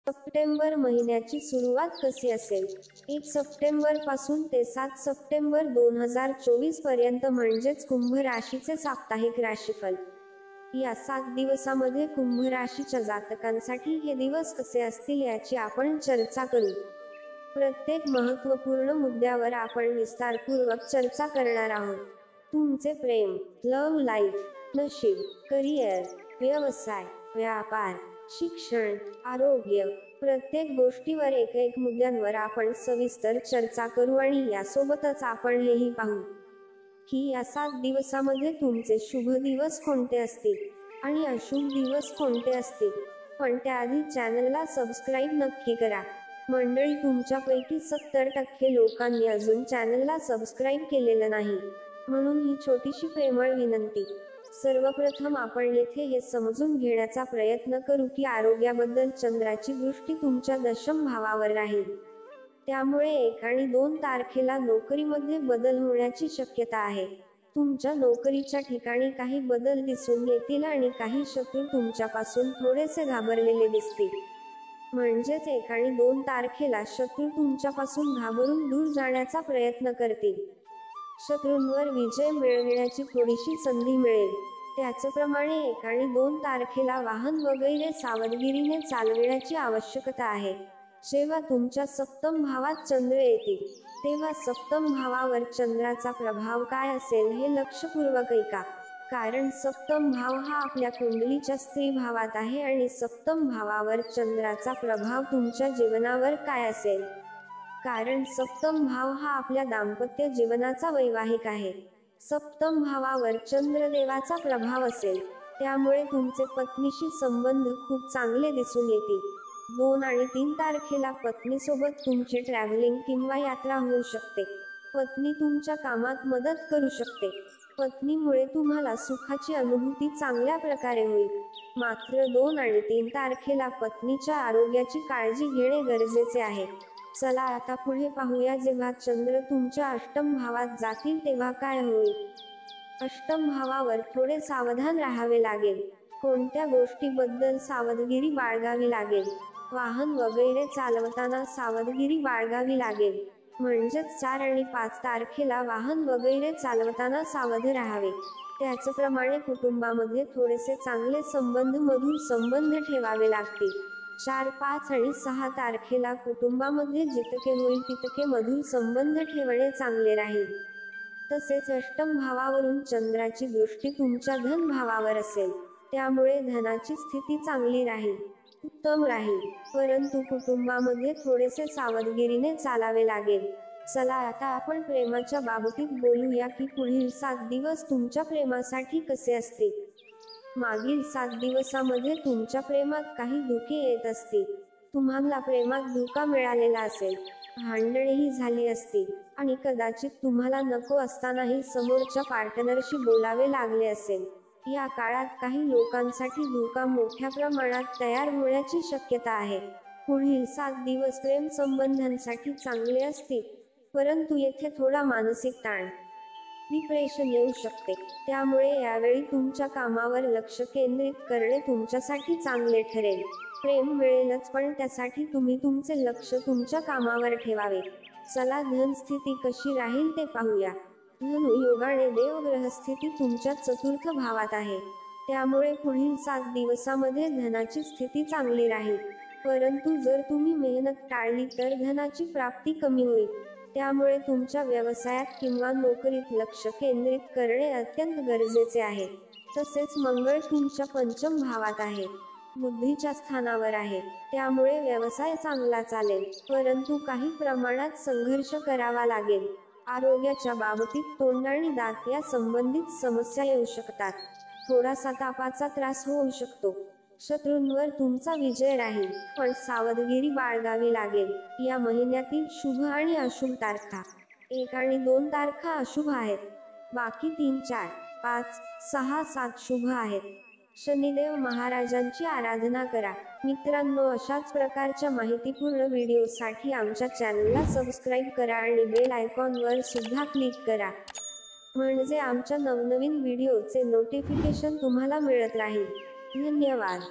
September महिन्याची सुरुवात कशी असेल? 1 सप्टेंबर पासून ते 7 सप्टेंबर 2024 पर्यंत म्हणजेच कुंभ राशीचे साप्ताहिक राशीफल. या 7 दिवसामध्ये कुंभ राशीच्या जातकांसाठी हे दिवस कसे असतील याची आपण चर्चा करू. प्रत्येक महत्त्वपूर्ण मुद्द्यावर आपण विस्तारपूर्वक चर्चा करणार आहोत. तुमचे प्रेम, लव्ह लाईफ, नशीब, करिअर, व्यवसाय, व्यापार, शिक्षण, आरोग्य, प्रत्येक गोष्टीवर एक मुद्द्यांवर आपण सविस्तर चर्चा करू आणि यासोबतच आपण हेही पाहू की या 7 दिवसामध्ये तुमचे शुभ दिवस कोणते असतील आणि अशुभ दिवस कोणते असतील. पण त्याआधी चॅनलला सबस्क्राईब नक्की करा. मंडळी, तुमच्यापैकी 70% लोकांनी अजून चॅनलला सबस्क्राईब केलेलं नाही, म्हणून ही छोटीशी प्रेमळ विनंती. सर्वप्रथम आपण येथे हे समजून घेण्याचा प्रयत्न करू की आरोग्याबद्दल चंद्राची दृष्टी तुमच्या दशम भावावर राहील. त्यामुळे 1 आणि 2 तारखेला नोकरीमध्ये बदल होण्याची शक्यता आहे. तुमच्या नोकरीच्या ठिकाणी काही बदल दिसून येतील आणि काही शत्रू तुमच्यापासून थोडेसे घाबरलेले दिसतील. म्हणजेच 1 आणि 2 तारखेला शत्रू तुमच्यापासून घाबरून दूर जाण्याचा प्रयत्न करतील. शत्रूंवर विजय मिळविण्याची थोडीशी संधी मिळेल. त्याचप्रमाणे 1 आणि 2 तारखेला वाहन वगैरे सावधगिरीने चालविण्याची आवश्यकता आहे. जेव्हा तुमच्या सप्तम भावात चंद्र येतील, तेव्हा सप्तम भावावर चंद्राचा प्रभाव काय असेल हे लक्षपूर्वक ऐका. कारण सप्तम भाव हा आपल्या कुंडलीच्या स्त्री भावात आहे आणि सप्तम भावावर चंद्राचा प्रभाव तुमच्या जीवनावर काय असेल. कारण सप्तम भाव हा आपल्या दाम्पत्य जीवनाचा वैवाहिक आहे. सप्तम भावावर चंद्रदेवाचा प्रभाव असेल, त्यामुळे तुमचे पत्नीशी संबंध खूप चांगले दिसून येतील. 2 आणि 3 तारखेला पत्नीसोबत तुमची ट्रॅव्हलिंग किंवा यात्रा होऊ शकते. पत्नी तुमच्या कामात मदत करू शकते. पत्नीमुळे तुम्हाला सुखाची अनुभूती चांगल्या प्रकारे होईल. मात्र 2 आणि 3 तारखेला पत्नीच्या आरोग्याची काळजी घेणे गरजेचे आहे. चला आता पुढे पाहूया. जेव्हा चंद्र तुमच्या अष्टम भावात जातील तेव्हा काय होईल? अष्टम भावावर थोडे सावधान राहावे लागेल. कोणत्या गोष्टीबद्दल सावधगिरी बाळगावी लागेल? वाहन वगैरे चालवताना सावधगिरी बाळगावी लागेल. म्हणजेच 4 आणि 5 तारखेला वाहन वगैरे चालवताना सावध राहावे. त्याचप्रमाणे कुटुंबामध्ये थोडेसे चांगले संबंध, मधुर संबंध ठेवावे लागतील. 4, 5 आणि 6 तारखेला कुटुंबामध्ये जितके होईल तितके मधुर संबंध ठेवणे चांगले राहील. तसेच अष्टम भावावरून चंद्राची दृष्टी तुमच्या धन भावावर असेल, त्यामुळे धनाची स्थिती चांगली राहील, उत्तम राहील. परंतु कुटुंबामध्ये थोडेसे सावधगिरीने चालावे लागेल. चला आता आपण प्रेमाच्या बाबतीत बोलूया की पुढील 7 दिवस तुमच्या प्रेमासाठी कसे असतील. मागील 7 दिवसामध्ये तुमच्या प्रेमात काही धोके येत असतील. तुम्हाला प्रेमात धोका मिळालेला असेल, भांडणेही झाली असतील आणि कदाचित तुम्हाला नको असतानाही समोरच्या पार्टनरशी बोलावे लागले असेल. या काळात काही लोकांसाठी धोका मोठ्या प्रमाणात तयार होण्याची शक्यता आहे. पुढील 7 दिवस प्रेम संबंधांसाठी चांगले असतील, परंतु येथे थोडा मानसिक ताण, डिप्रेशन येऊ शकते. त्यामुळे यावेळी तुमच्या कामावर लक्ष केंद्रित करणे तुमच्यासाठी चांगले ठरेल. प्रेम मिळेलच, पण त्यासाठी तुम्ही तुमचे लक्ष तुमच्या कामावर ठेवावे. चला धनस्थिती कशी राहील ते पाहूया. धनु योगाने देवग्रहस्थिती तुमच्या चतुर्थ भावात आहे. त्यामुळे पुढील 7 दिवसामध्ये धनाची स्थिती चांगली राहील. परंतु जर तुम्ही मेहनत टाळली तर धनाची प्राप्ती कमी होईल. त्यामुळे तुमच्या व्यवसायात किंवा नोकरीत लक्ष केंद्रित करणे अत्यंत गरजेचे आहे. तसेच मंगळ तुमच्या पंचम भावात आहे, बुद्धीच्या स्थानावर आहे. त्यामुळे व्यवसाय चांगला चालेल, परंतु काही प्रमाणात संघर्ष करावा लागेल. आरोग्याच्या बाबतीत तोंड आणि दात या संबंधित समस्या येऊ शकतात. थोडासा तापाचा त्रास होऊ शकतो. शत्रूंवर तुमचा विजय राहील, पण सावधगिरी बाळगावी लागेल. या महिन्यातील शुभ आणि अशुभ तारखा. 1 आणि 2 तारखा अशुभ आहेत. बाकी 3, 4, 5, 6, 7 शुभ आहेत. शनिदेव महाराजांची आराधना करा. मित्रांनो, अशाच प्रकारच्या माहितीपूर्ण व्हिडिओसाठी आमच्या चॅनलला सबस्क्राईब करा आणि बेल आयकॉनवर सुद्धा क्लिक करा, म्हणजे आमच्या नवनवीन व्हिडिओचे नोटिफिकेशन तुम्हाला मिळत राहील. धन्यवाद.